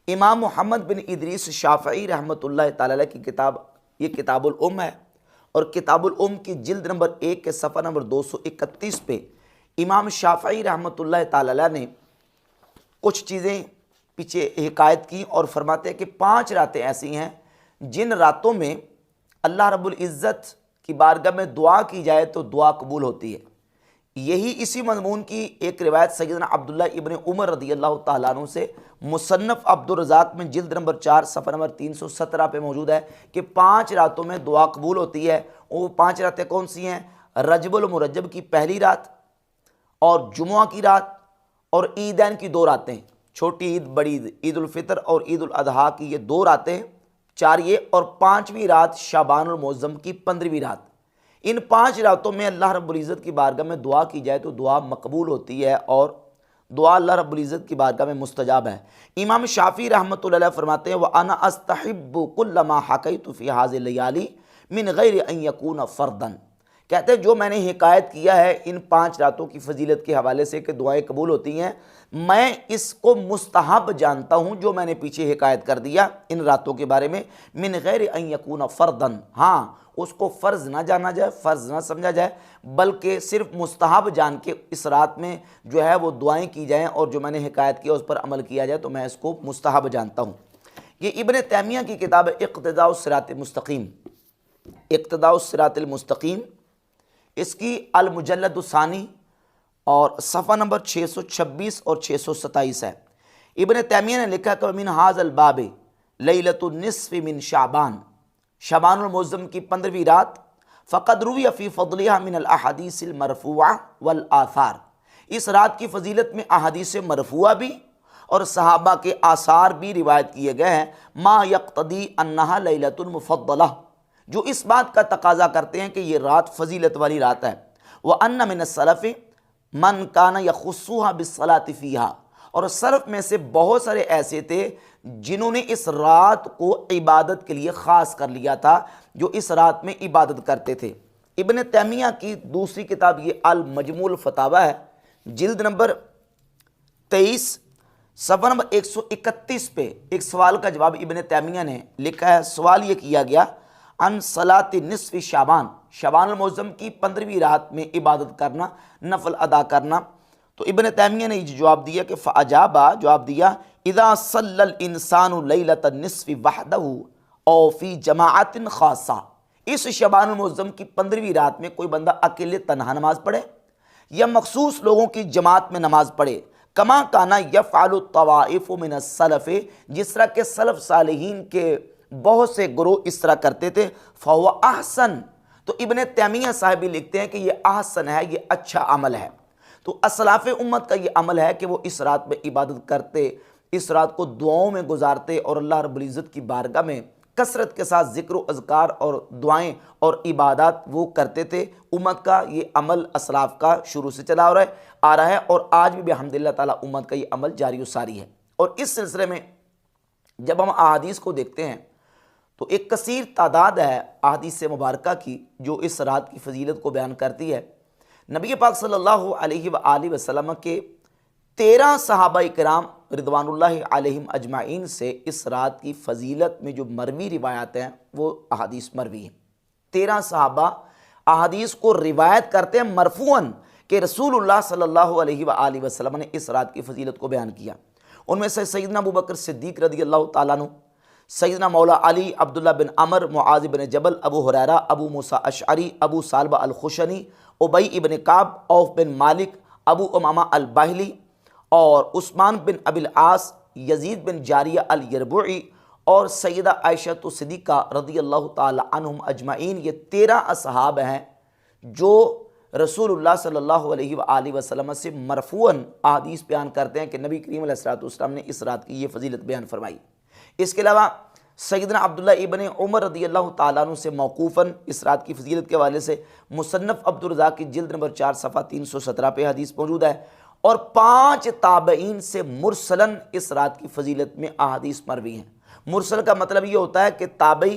امام محمد بن ادریس شافعی رحمۃ اللہ تعالی علیہ کی کتاب، یہ کتاب الام ہے، اور کتاب الام کی جلد نمبر 1 کے صفحہ نمبر 231 پہ امام شافعی رحمۃ اللہ تعالی علیہ نے کچھ چیزیں پیچھے حکایت کی اور فرماتے ہیں کہ 5 راتیں ایسی ہیں جن راتوں میں اللہ رب العزت کی بارگاہ میں دعا کی جائے تو دعا قبول ہوتی ہے۔ یہی اسی مضمون کی ایک روایت سیدنا عبداللہ ابن عمر رضی اللہ تعالیٰ عنہ سے مصنف عبد الرزاق میں جلد نمبر 4 صفحہ نمبر 317 پہ موجود ہے کہ 5 راتوں میں دعا قبول ہوتی ہے۔ وہ 5 راتیں کون سی ہیں؟ رجب المرجب کی پہلی رات، اور جمعہ کی رات، اور عیدین کی 2 راتیں، چھوٹی عید بڑی عید، عید الفطر اور عید الاضحیٰ کی یہ 2 راتیں، 4 یہ، اور 5ویں رات شعبان المعظم کی 15ویں رات۔ ان 5 راتوں میں اللہ رب العزت کی بارگاہ میں دعا کی جائے تو دعا مقبول ہوتی ہے، اور دعا اللہ رب العزت کی بارگاہ میں مستجاب ہے۔ امام شافعی رحمۃ اللہ علیہ فرماتے ہیں وَأَنَا أَسْتَحِبُّ كُلَّ مَا حَكَيْتُ فِي هَذِهِ اللَّيَالِي مِنْ غَيْرِ أَنْ يَكُونَ فَرْضًا۔ کہتے ہیں جو میں نے حکایت کیا ہے ان 5 راتوں کی فضیلت کے حوالے سے کہ دعائیں قبول ہوتی ہیں، میں اس کو مستحب جانتا ہوں جو میں نے پیچھے حکایت کر دیا ان راتوں کے بارے میں، من غیر ان یکون فرضا، ہاں اس کو فرض نہ جانا جائے، فرض نہ سمجھا جائے، بلکہ صرف مستحب جان کے اس رات میں جو ہے وہ دعائیں کی جائیں اور جو میں نے حکایت کیا اس پر عمل کیا جائے، تو میں اس کو مستحب جانتا ہوں۔ یہ ابن تیمیہ کی کتاب ہے اقتداء الصراط المستقیم، اقتداء الصراط المستقیم، اس کی المجلد الثانی اور صفحہ نمبر 626 اور 627 ہے۔ ابن تیمیہ نے لکھا کہ من ھذا الباب لیلۃ النصف من شعبان، شعبان المعظم کی 15ویں رات، فقد روی فی فضلها من الاحادیث المرفوعہ والآثار، اس رات کی فضیلت میں احادیث مرفوعہ بھی اور صحابہ کے آثار بھی روایت کیے گئے ہیں، ما یقتضی انہا لیلۃ المفضلہ، جو اس بات کا تقاضا کرتے ہیں کہ یہ رات فضیلت والی رات ہے۔ وَأَنَّ مِنَ السَّلَفِ مَنْ كَانَ يَخُصُّهَا بِالصَّلَاةِ فِيهَا، اور سلف میں سے بہت سارے ایسے تھے جنہوں نے اس رات کو عبادت کے لیے خاص کر لیا تھا، جو اس رات میں عبادت کرتے تھے۔ ابن تیمیہ کی دوسری کتاب یہ المجموع الفتاوی ہے، جلد نمبر 23 صفحہ نمبر 131 پہ ایک سوال کا جواب ابن تیمیہ نے لکھا ہے۔ سوال یہ کیا گیا ان صلاۃ نصف شعبان، شعبان المعظم کی 15ویں رات میں عبادت کرنا، نفل ادا کرنا، تو ابن تیمیہ نے یہ جواب دیا کہ فاجابہ، جواب دیا اذا صلی الانسان لیلۃ النصف وحدہ او فی جماعت خاصہ، اس شعبان المعظم کی 15ویں رات میں کوئی بندہ اکیلے تنہا نماز پڑھے یا مخصوص لوگوں کی جماعت میں نماز پڑھے، کما کانا یفعل الطوائف من السلف، جس طرح کے سلف صالحین کے بہت سے گروہ اس طرح کرتے تھے، فہو احسن، تو ابن تیمیہ صاحب لکھتے ہیں کہ یہ احسن ہے، یہ اچھا عمل ہے۔ تو اسلاف امت کا یہ عمل ہے کہ وہ اس رات میں عبادت کرتے، اس رات کو دعاؤں میں گزارتے اور اللہ رب العزت کی بارگاہ میں کثرت کے ساتھ ذکر و اذکار اور دعائیں اور عبادات وہ کرتے تھے۔ امت کا یہ عمل اسلاف کا شروع سے چلا آ رہا ہے اور آج بھی بحمدللہ تعالیٰ امت کا یہ عمل جاری و ساری ہے۔ اور اس سلسلے میں جب ہم احادیث کو دیکھتے ہیں تو ایک کثیر تعداد ہے احادیث مبارکہ کی جو اس رات کی فضیلت کو بیان کرتی ہے۔ نبی پاک صلی اللہ علیہ وآلہ وسلم کے 13 صحابہ کرام رضوان اللہ علیہم اجمعین سے اس رات کی فضیلت میں جو مروی روایات ہیں وہ احادیث مروی ہیں۔ 13 صحابہ احادیث کو روایت کرتے ہیں مرفوعاً کہ رسول اللہ صلی اللہ علیہ وآلہ وسلم نے اس رات کی فضیلت کو بیان کیا۔ ان میں سے سیدنا ابوبکر صدیق رضی اللہ تعالیٰ عنہ، سیدنا مولا علی، عبداللہ بن عمر، معاذ بن جبل، ابو ہریرہ، ابو موسیٰ اشعری، ابو ثعلبہ الخشنی، ابی ابن کعب، عوف بن مالک، ابو امامہ الباہلی، اور عثمان بن ابی العاص، یزید بن جاریہ الیربوعی، اور سیدہ عائشہ صدیقہ رضی اللہ تعالی عنہم اجمعین۔ یہ 13 اصحاب ہیں جو رسول اللہ صلی اللہ علیہ وآلہ وسلم سے مرفوعاً احادیث بیان کرتے ہیں کہ نبی کریم علیہ الصلوۃ والسلام نے اس رات کی یہ فضیلت بیان فرمائی۔ اس کے علاوہ سیدنا عبداللہ ابن عمر رضی اللہ تعالیٰ عنہ سے موقوفاً اس رات کی فضیلت کے حوالے سے مصنف عبد الرزاق کی جلد نمبر 4 صفحہ 317 پہ حدیث موجود ہے، اور 5 تابعین سے مرسلاً اس رات کی فضیلت میں احادیث مروی ہیں۔ مرسل کا مطلب یہ ہوتا ہے کہ تابعی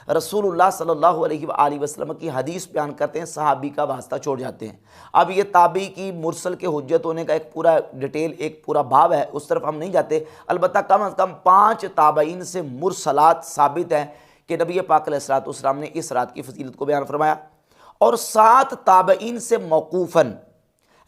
رسول اللہ صلی اللہ علیہ وآلہ وسلم کی حدیث بیان کرتے ہیں، صحابی کا واسطہ چھوڑ جاتے ہیں۔ اب یہ تابعی کی مرسل کے حجت ہونے کا ایک پورا ڈیٹیل، ایک پورا باب ہے، اس طرف ہم نہیں جاتے، البتہ کم از کم 5 تابعین سے مرسلات ثابت ہیں کہ نبی پاک علیہ الصلوۃ والسلام نے اس رات کی فضیلت کو بیان فرمایا، اور 7 تابعین سے موقوفاً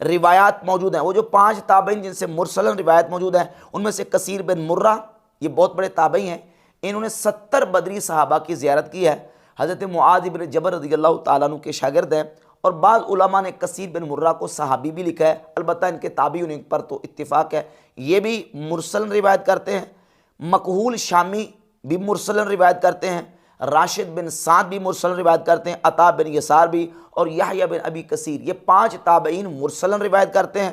روایات موجود ہیں۔ وہ جو 5 تابعین جن سے مرسلاً روایت موجود ہیں، ان میں سے کثیر بن مرہ، یہ بہت بڑے تابعی ہیں، انہوں نے 70 بدری صحابہ کی زیارت کی ہے، حضرت معاذ بن جبل رضی اللہ تعالیٰ عنہ کے شاگرد ہیں، اور بعض علماء نے کثیر بن مرہ کو صحابی بھی لکھا ہے، البتہ ان کے تابعین پر تو اتفاق ہے، یہ بھی مرسل روایت کرتے ہیں۔ مکحول شامی بھی مرسل روایت کرتے ہیں، راشد بن سعد بھی مرسل روایت کرتے ہیں، عطا بن یسار بھی، اور یحییٰ بن ابی کثیر، یہ 5 تابعین مرسل روایت کرتے ہیں،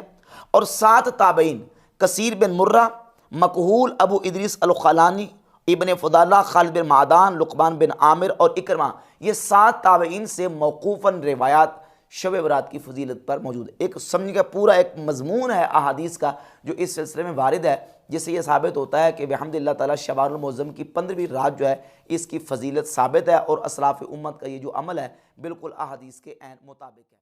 اور 7 تابعین کثیر بن مرہ، مکحول، ابو ادریس الخولانی، ابن فضالہ، خالد بن معدان، لقمان بن عامر اور اکرمہ، یہ 7 تابعین سے موقوفاً روایات شب برات کی فضیلت پر موجود ہے۔ ایک سمجھ کا پورا ایک مضمون ہے احادیث کا جو اس سلسلے میں وارد ہے، جس سے یہ ثابت ہوتا ہے کہ بحمد اللہ تعالیٰ شعبان المعظم کی 15ویں رات جو ہے اس کی فضیلت ثابت ہے، اور اسلاف امت کا یہ جو عمل ہے بالکل احادیث کے عین مطابق ہے۔